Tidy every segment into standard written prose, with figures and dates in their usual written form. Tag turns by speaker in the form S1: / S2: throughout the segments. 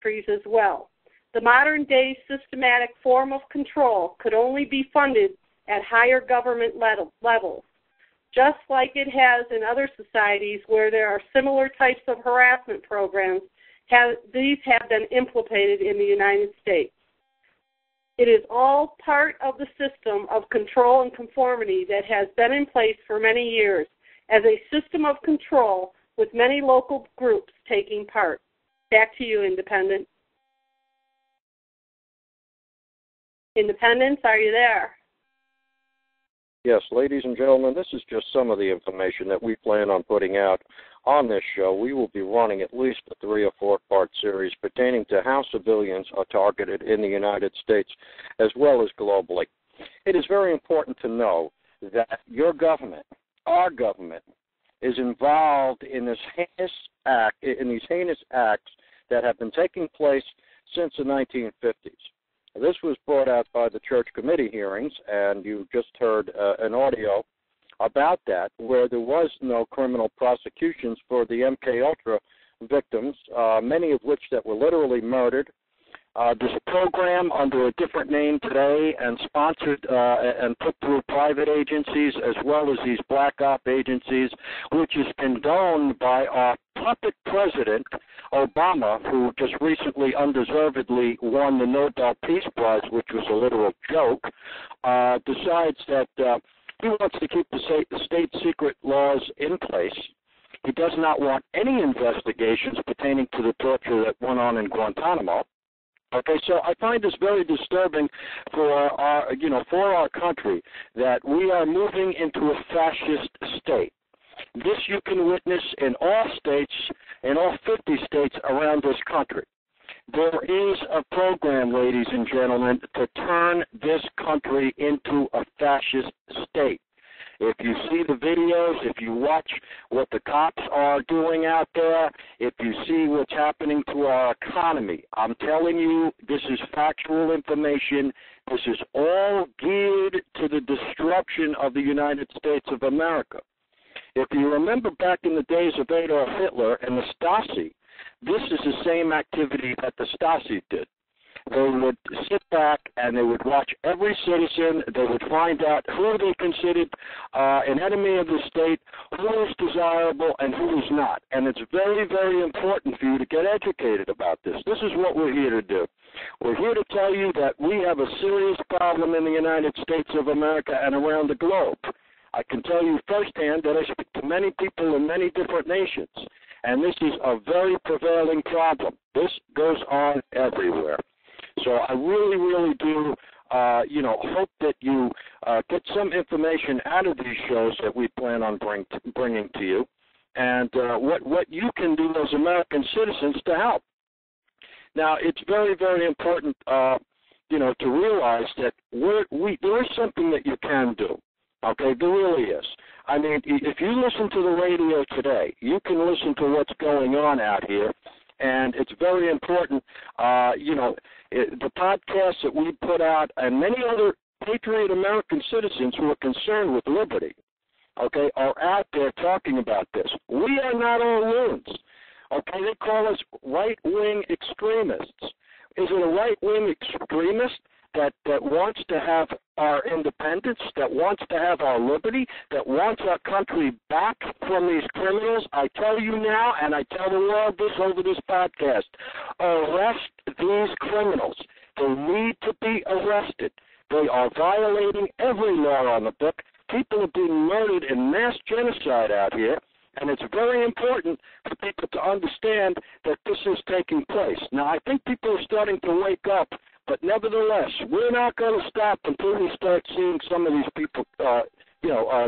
S1: trees as well. The modern-day systematic form of control could only be funded at higher government levels. Just like it has in other societies where there are similar types of harassment programs, these have been implemented in the United States. It is all part of the system of control and conformity that has been in place for many years as a system of control with many local groups taking part. Back to you, Independent. Independence, are you there?
S2: Yes, ladies and gentlemen, this is just some of the information that we plan on putting out on this show. We will be running at least a 3 or 4 part series pertaining to how civilians are targeted in the United States as well as globally. It is very important to know that your government, our government, is involved in these heinous acts that have been taking place since the 1950s. This was brought out by the church committee hearings, and you just heard an audio about that, where there was no criminal prosecutions for the MKUltra victims, many of which that were literally murdered. This program under a different name today and sponsored and put through private agencies as well as these black op agencies, which is condoned by our puppet president, Obama, who just recently undeservedly won the Nobel Peace Prize, which was a literal joke, decides that he wants to keep the state secret laws in place. He does not want any investigations pertaining to the torture that went on in Guantanamo. Okay, so I find this very disturbing for our country, that we are moving into a fascist state. This you can witness in all states, in all 50 states around this country. There is a program, ladies and gentlemen, to turn this country into a fascist state. If you see the videos, if you watch what the cops are doing out there, if you see what's happening to our economy, I'm telling you, this is factual information. This is all geared to the destruction of the United States of America. If you remember back in the days of Adolf Hitler and the Stasi, this is the same activity that the Stasi did. They would sit back and they would watch every citizen. They would find out who they considered an enemy of the state, who is desirable, and who is not. And it's very, very important for you to get educated about this. This is what we're here to do. We're here to tell you that we have a serious problem in the United States of America and around the globe. I can tell you firsthand that I speak to many people in many different nations, and this is a very prevailing problem. This goes on everywhere. So I really, really do, hope that you get some information out of these shows that we plan on bringing to you, and what you can do as American citizens to help. Now, it's very, very important, to realize that there is something that you can do. Okay, there really is. I mean, if you listen to the radio today, you can listen to what's going on out here, and it's very important, the podcasts that we put out and many other patriot American citizens who are concerned with liberty, okay, are out there talking about this. We are not all loons. Okay, they call us right-wing extremists. Is it a right-wing extremist that wants to have our independence, that wants to have our liberty, that wants our country back from these criminals? I tell you now, and I tell the world this over this podcast, arrest these criminals. They need to be arrested. They are violating every law on the book. People are being murdered in mass genocide out here, and it's very important for people to understand that this is taking place. Now, I think people are starting to wake up, but nevertheless, we're not going to stop until we start seeing some of these people,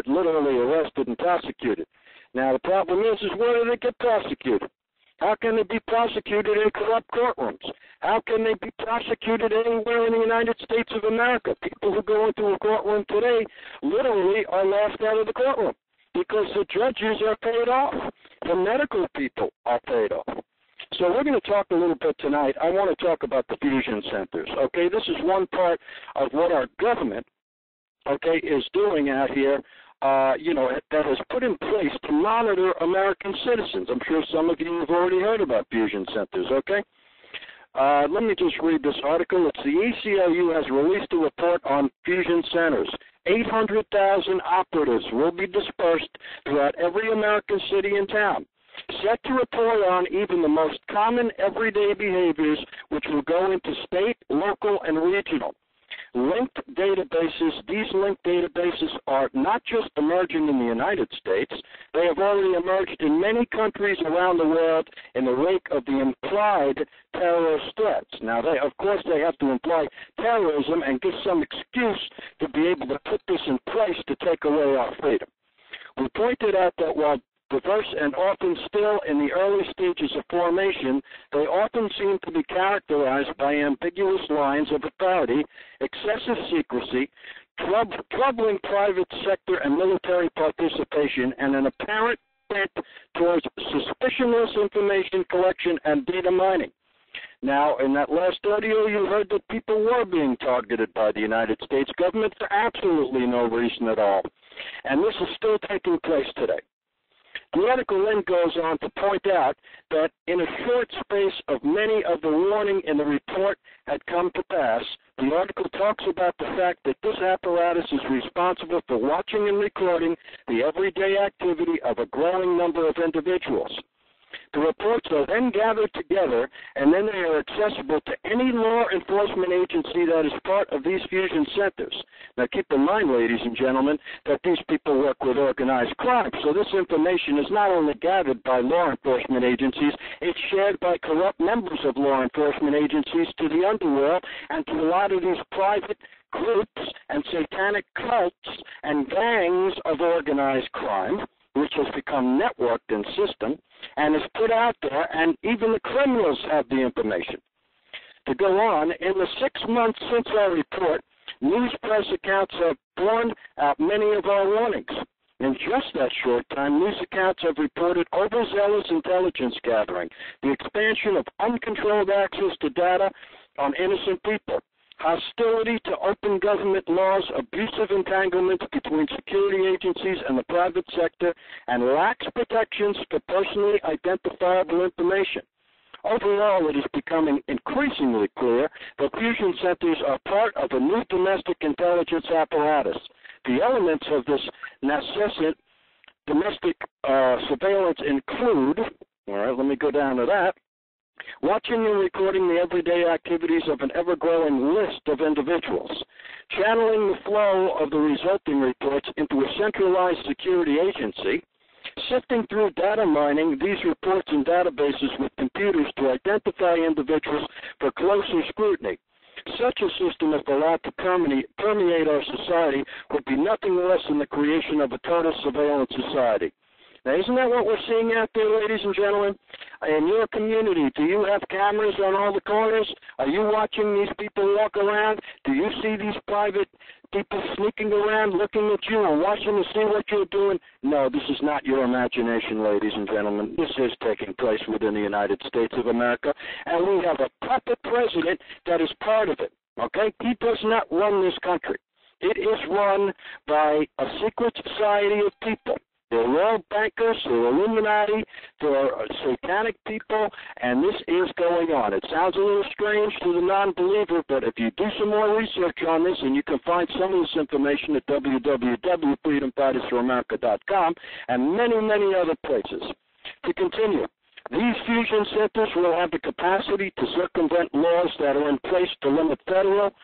S2: literally arrested and prosecuted. Now, the problem is where do they get prosecuted? How can they be prosecuted in corrupt courtrooms? How can they be prosecuted anywhere in the United States of America? People who go into a courtroom today literally are laughed out of the courtroom because the judges are paid off. The medical people are paid off. So we're going to talk a little bit tonight. I want to talk about the fusion centers. Okay, this is one part of what our government, okay, is doing out here, that has put in place to monitor American citizens. I'm sure some of you have already heard about fusion centers, okay? Let me just read this article. It's the ACLU has released a report on fusion centers. 800,000 operatives will be dispersed throughout every American city and town, set to report on even the most common everyday behaviors, which will go into state, local, and regional. Linked databases, these linked databases are not just emerging in the United States, they have already emerged in many countries around the world in the wake of the implied terrorist threats. Now, of course, they have to imply terrorism and give some excuse to be able to put this in place to take away our freedom. We pointed out that while diverse and often still in the early stages of formation, they often seem to be characterized by ambiguous lines of authority, excessive secrecy, troubling private sector and military participation, and an apparent bent towards suspicionless information collection and data mining. Now, in that last audio, you heard that people were being targeted by the United States government for absolutely no reason at all. And this is still taking place today. The article then goes on to point out that in a short space of many of the warning in the report had come to pass, the article talks about the fact that this apparatus is responsible for watching and recording the everyday activity of a growing number of individuals. The reports are then gathered together, and then they are accessible to any law enforcement agency that is part of these fusion centers. Now, keep in mind, ladies and gentlemen, that these people work with organized crime, so this information is not only gathered by law enforcement agencies, it's shared by corrupt members of law enforcement agencies to the underworld and to a lot of these private groups and satanic cults and gangs of organized crime, which has become networked in system and is put out there, and even the criminals have the information. To go on, in the 6 months since our report, news press accounts have borne out many of our warnings. In just that short time, news accounts have reported overzealous intelligence gathering, the expansion of uncontrolled access to data on innocent people, hostility to open government laws, abusive entanglements between security agencies and the private sector, and lax protections for personally identifiable information. Overall, it is becoming increasingly clear that fusion centers are part of a new domestic intelligence apparatus. The elements of this nascent domestic surveillance include, all right, let me go down to that, watching and recording the everyday activities of an ever-growing list of individuals, channeling the flow of the resulting reports into a centralized security agency, sifting through data mining these reports and databases with computers to identify individuals for closer scrutiny. Such a system, if allowed to permeate our society, would be nothing less than the creation of a total surveillance society. Now, isn't that what we're seeing out there, ladies and gentlemen? In your community, do you have cameras on all the corners? Are you watching these people walk around? Do you see these private people sneaking around, looking at you and watching to see what you're doing? No, this is not your imagination, ladies and gentlemen. This is taking place within the United States of America, and we have a puppet president that is part of it, okay? He does not run this country. It is run by a secret society of people. They're world bankers, they're Illuminati, they're satanic people, and this is going on. It sounds a little strange to the non-believer, but if you do some more research on this, and you can find some of this information at www.freedomfightersforamerica.com and many, many other places. To continue, these fusion centers will have the capacity to circumvent laws that are in place to limit federal,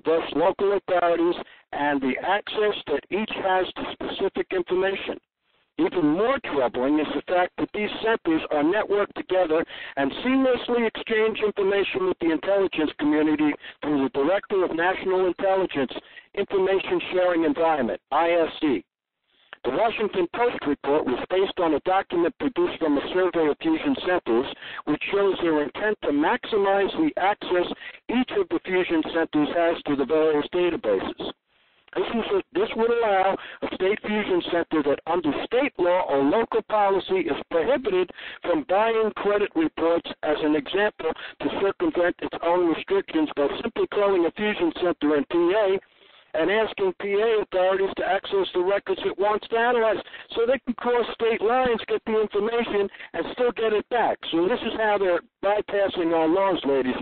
S2: thus local authorities, and the access that each has to specific information. Even more troubling is the fact that these centers are networked together and seamlessly exchange information with the intelligence community through the Director of National Intelligence Information Sharing Environment, ISE. The Washington Post report was based on a document produced from a survey of fusion centers, which shows their intent to maximize the access each of the fusion centers has to the various databases. This would allow a state fusion center that under state law or local policy is prohibited from buying credit reports, as an example, to circumvent its own restrictions by simply calling a fusion center in PA and asking PA authorities to access the records it wants to analyze. So they can cross state lines, get the information, and still get it back. So this is how they're bypassing our laws, ladies and gentlemen.